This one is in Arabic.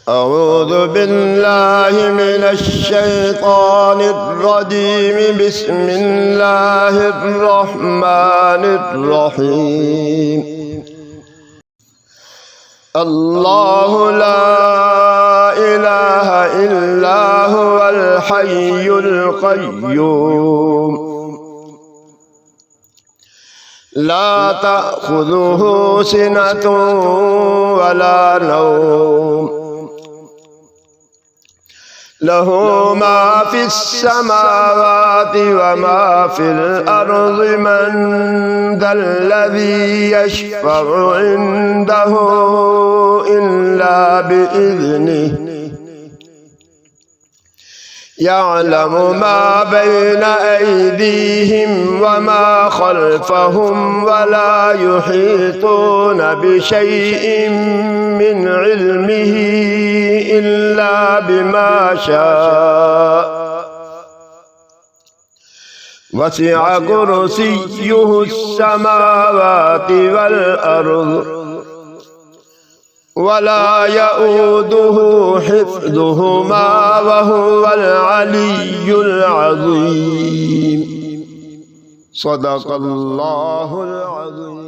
أعوذ بالله من الشيطان الرجيم. بسم الله الرحمن الرحيم. الله لا إله إلا هو الحي القيوم لا تأخذه سنة ولا نوم له ما في السماوات وما في الأرض. من ذا الذي يشفع عنده إلا بإذنه يعلم ما بين أيديهم وما خلفهم ولا يحيطون بشيء من علمه إلا بما شاء. وسع كرسيه السماوات والأرض ولا يؤوده حفظهما وهو العلي العظيم. صدق الله العظيم.